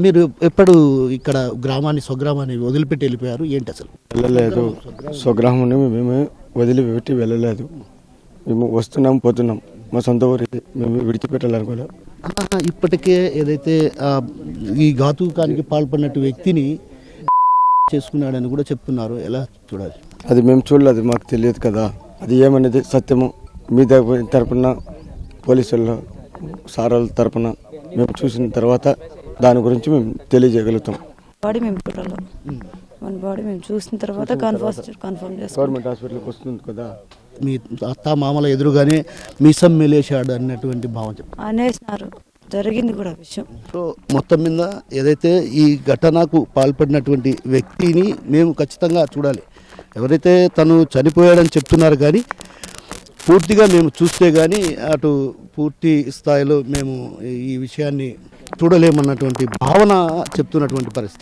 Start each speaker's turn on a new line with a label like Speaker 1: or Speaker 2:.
Speaker 1: మీరు ఎప్పుడు ఇక్కడ స్వగ్రామాన్ని వదిలిపెట్టి వెళ్ళిపోయారు ఏంటి అసలు?
Speaker 2: వెళ్ళలేదు, స్వగ్రామాన్ని మేము వదిలిపెట్టి వెళ్ళలేదు. మేము వస్తున్నాం పోతున్నాం, మా సొంత ఊరికి మేము విడిచిపెట్టాలనుకోలేదు.
Speaker 1: ఇప్పటికే ఏదైతే ఈ ఘాతుకానికి పాల్పడినట్టు వ్యక్తిని చేసుకున్నాడని కూడా చెప్తున్నారు, ఎలా చూడాలి?
Speaker 2: అది మేము చూడలేదు, మాకు తెలియదు కదా. అది ఏమనేది సత్యము మీ తరపున పోలీసుల సారాల తరపున మేము చూసిన తర్వాత దాని గురించి మేము తెలియజేయగలుగుతాం.
Speaker 3: బాడీ మేము చూడాలి, మన బాడీ మేము చూసిన తర్వాత కన్ఫర్మ్ చేస్తాం.
Speaker 2: గవర్నమెంట్ హాస్పిటల్కి వస్తుంది కదా.
Speaker 1: మీ అత్త మామల ఎదురుగానే మీసం మెలేశాడు అన్నటువంటి భావం
Speaker 3: అనేసినారు, జరిగింది కూడా విషయం.
Speaker 1: సో మొత్తం మీద ఏదైతే ఈ ఘటనకు పాల్పడినటువంటి వ్యక్తిని మేము ఖచ్చితంగా చూడాలి. ఎవరైతే తను చనిపోయాడని చెప్తున్నారు కానీ పూర్తిగా మేము చూస్తే కానీ అటు పూర్తి స్థాయిలో మేము ఈ విషయాన్ని చూడలేమన్నటువంటి భావన చెప్తున్నటువంటి పరిస్థితి.